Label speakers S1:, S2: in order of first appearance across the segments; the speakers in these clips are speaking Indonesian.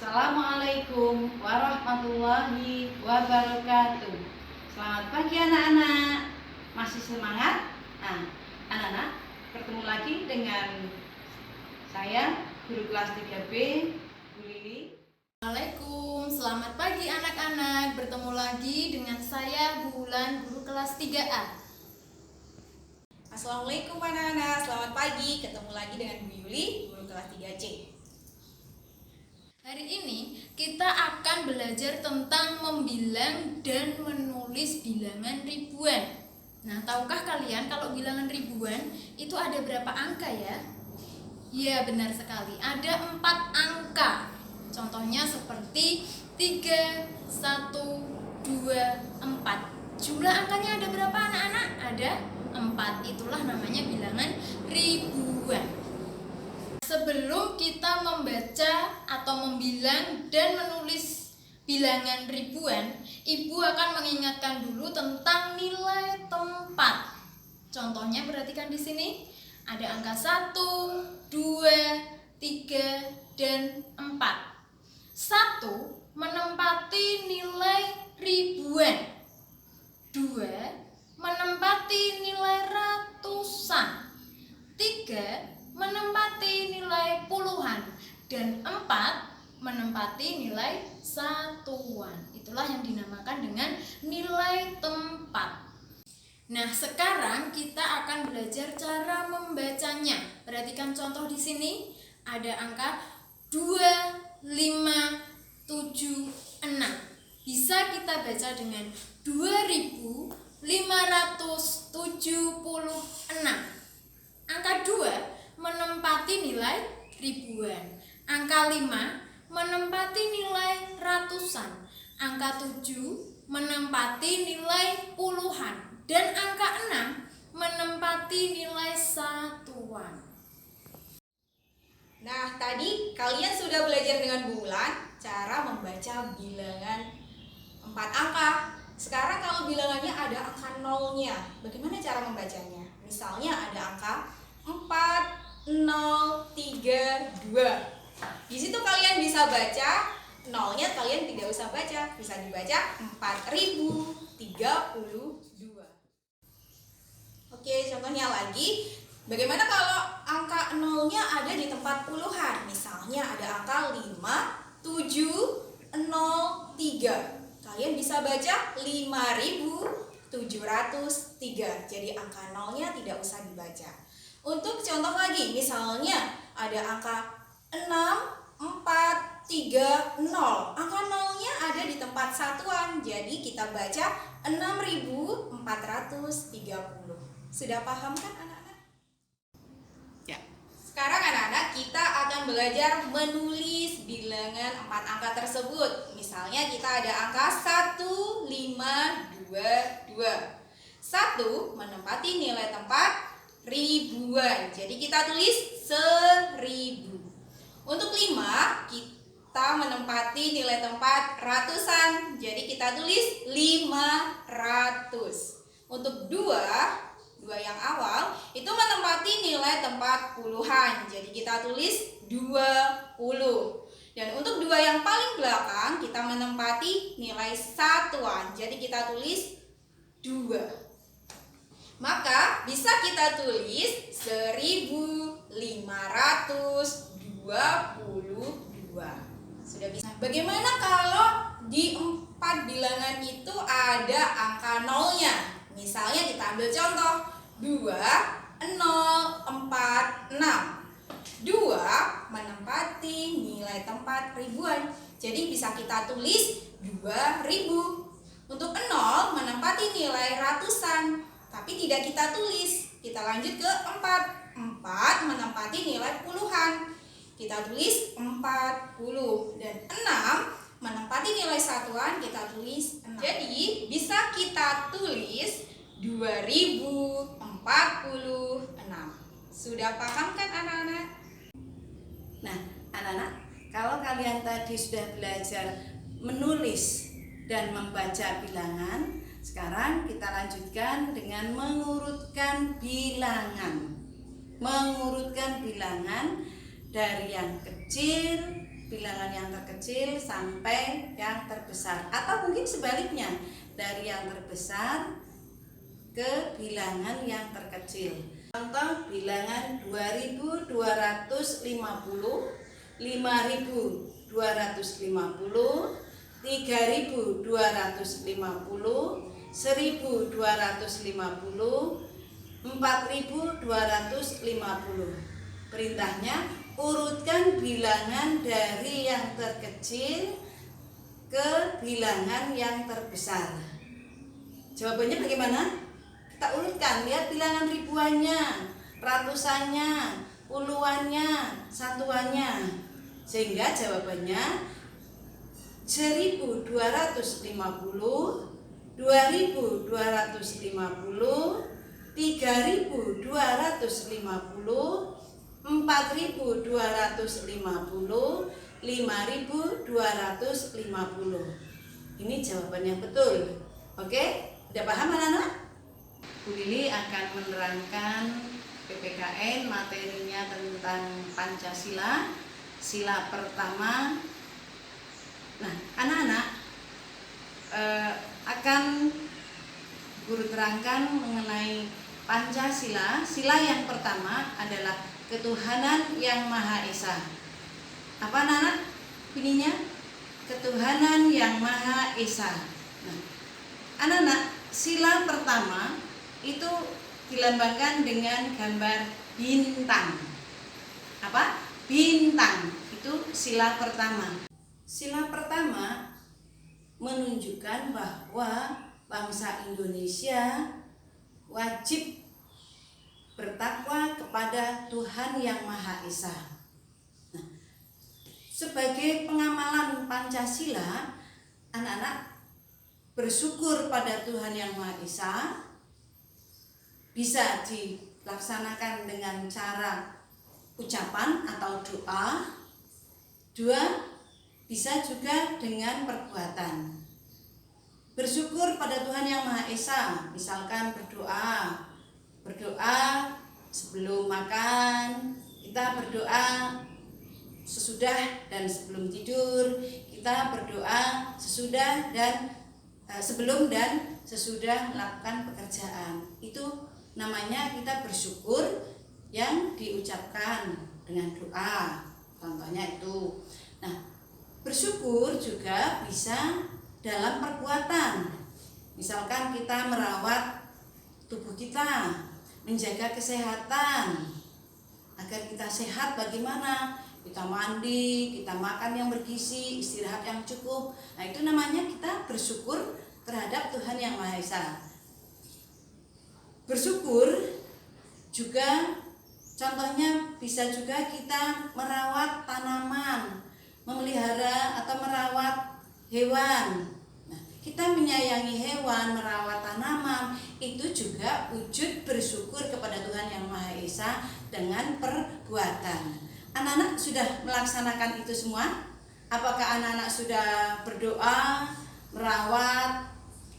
S1: Assalamualaikum warahmatullahi wabarakatuh. Selamat pagi anak-anak. Masih semangat? Nah, anak-anak, bertemu lagi dengan saya, guru kelas 3B, Bu Lili.
S2: Assalamualaikum, selamat pagi anak-anak. Bertemu lagi dengan saya Bulan, guru kelas 3A.
S3: Assalamualaikum anak-anak, selamat pagi. Ketemu lagi dengan Bu Yuli, guru kelas 3C.
S2: Hari ini kita akan belajar tentang membilang dan menulis bilangan ribuan. Nah, tahukah kalian kalau bilangan ribuan itu ada berapa angka ya? Ya, benar sekali. Ada 4 angka. Contohnya seperti 3, 1, 2, 4. Jumlah angkanya ada berapa anak-anak? Ada 4. Itulah namanya bilangan ribuan. Sebelum kita membaca atau membilang dan menulis bilangan ribuan, Ibu akan mengingatkan dulu tentang nilai tempat. Contohnya perhatikan di sini, ada angka 1, 2, 3, dan 4. 1 menempati nilai ribuan. 2 menempati nilai ratusan. 3 menempati nilai puluhan, dan 4 menempati nilai satuan. Itulah yang dinamakan dengan nilai tempat. Nah, sekarang kita akan belajar cara membacanya. Perhatikan contoh di sini, ada angka 2, 5, 7, 6. Bisa kita baca dengan 2576. Angka 2 menempati nilai ribuan. Angka 5 menempati nilai ratusan. Angka 7 menempati nilai puluhan. Dan angka 6 menempati nilai satuan.
S3: Nah, tadi kalian sudah belajar dengan Bu Wulan cara membaca bilangan 4 angka. Sekarang kalau bilangannya ada angka nolnya, bagaimana cara membacanya? Misalnya ada angka 4, 0, 3, 2. Di situ kalian bisa baca nolnya, kalian tidak usah baca, bisa dibaca 4032. Oke, contohnya lagi, bagaimana kalau angka nolnya ada di tempat puluhan? Misalnya ada angka 5703. Kalian bisa baca 5703. Jadi angka nolnya tidak usah dibaca. Untuk contoh lagi, misalnya ada angka 6430. Angka nolnya ada di tempat satuan, jadi kita baca 6430. Sudah paham kan anak-anak?
S1: Ya.
S3: Sekarang anak-anak kita akan belajar menulis bilangan 4 angka tersebut. Misalnya kita ada angka 1522. 1 menempati nilai tempat ribuan, jadi kita tulis 1000. Untuk 5 kita menempati nilai tempat ratusan, jadi kita tulis 500. Untuk 2 yang awal itu menempati nilai tempat puluhan, jadi kita tulis 20. Dan untuk 2 yang paling belakang kita menempati nilai satuan, jadi kita tulis 2. Maka bisa kita tulis 1522. Sudah bisa. Bagaimana kalau di 4 bilangan itu ada angka nolnya? Misalnya kita ambil contoh 2046. 2 menempati nilai tempat ribuan, jadi bisa kita tulis 2000. Untuk 0 menempati nilai ratusan, tapi tidak kita tulis. Kita lanjut ke 4. 4 menempati nilai puluhan, kita tulis 40. Dan 6 menempati nilai satuan, kita tulis 6. Jadi bisa kita tulis 2046. Sudah paham kan anak-anak?
S1: Nah, anak-anak, kalau kalian tadi sudah belajar menulis dan membaca bilangan, sekarang kita lanjutkan dengan mengurutkan bilangan. Mengurutkan bilangan dari yang kecil bilangan yang terkecil sampai yang terbesar, atau mungkin sebaliknya, dari yang terbesar ke bilangan yang terkecil. Contoh bilangan 2250, 5250, 3250, 3250, 1250, 4250. Perintahnya urutkan bilangan dari yang terkecil ke bilangan yang terbesar. Jawabannya bagaimana? Kita urutkan, lihat bilangan ribuannya, ratusannya, puluhannya, satuannya. Sehingga jawabannya 1250, 2250, 3250, 4250, 5250. Ini jawaban yang betul. Oke, udah paham anak-anak? Bu Lili akan menerangkan PPKN materinya tentang Pancasila, sila pertama. Nah, anak-anak akan guru terangkan mengenai Pancasila. Sila yang pertama adalah ketuhanan yang Maha Esa. Apa anak-anak bunyinya? Ketuhanan yang Maha Esa. Nah, anak-anak, sila pertama itu dilambangkan dengan gambar bintang. Apa? Bintang. Itu sila pertama. Sila pertama menunjukkan bahwa bangsa Indonesia wajib bertakwa kepada Tuhan yang Maha Esa. Nah, sebagai pengamalan Pancasila, anak-anak bersyukur pada Tuhan yang Maha Esa bisa dilaksanakan dengan cara ucapan atau doa. Dua, bisa juga dengan perbuatan. Bersyukur pada Tuhan yang Maha Esa, misalkan berdoa sebelum makan, kita berdoa sesudah dan sebelum tidur, kita berdoa sesudah dan sebelum dan sesudah melakukan pekerjaan. Itu namanya kita bersyukur yang diucapkan dengan doa. Contohnya itu. Nah, bersyukur juga bisa dalam perbuatan. Misalkan kita merawat tubuh kita, menjaga kesehatan. Agar kita sehat bagaimana? Kita mandi, kita makan yang bergizi, istirahat yang cukup. Nah, itu namanya kita bersyukur terhadap Tuhan yang Maha Esa. Bersyukur juga contohnya bisa juga kita merawat tanaman, memelihara atau merawat hewan. Nah, kita menyayangi hewan, merawat tanaman, itu juga wujud bersyukur kepada Tuhan yang Maha Esa dengan perbuatan. Anak-anak sudah melaksanakan itu semua? Apakah anak-anak sudah berdoa, merawat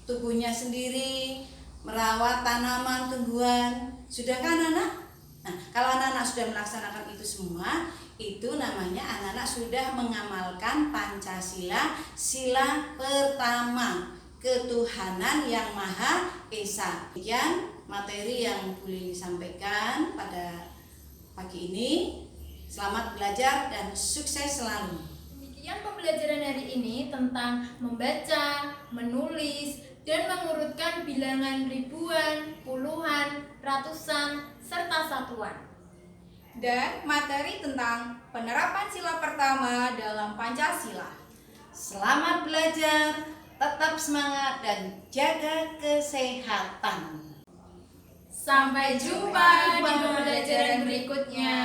S1: tubuhnya sendiri, merawat tanaman, tumbuhan? Sudahkah anak-anak? Nah, kalau anak-anak sudah melaksanakan itu semua, itu namanya anak-anak sudah mengamalkan Pancasila, sila pertama, ketuhanan yang Maha Esa. Demikian materi yang Bu Lili sampaikan pada pagi ini. Selamat belajar dan sukses selalu.
S2: Demikian pembelajaran hari ini tentang membaca, menulis, dan mengurutkan bilangan ribuan, puluhan, ratusan, serta satuan.
S3: Dan materi tentang penerapan sila pertama dalam Pancasila.
S1: Selamat belajar, tetap semangat dan jaga kesehatan.
S2: Sampai jumpa di pembelajaran berikutnya.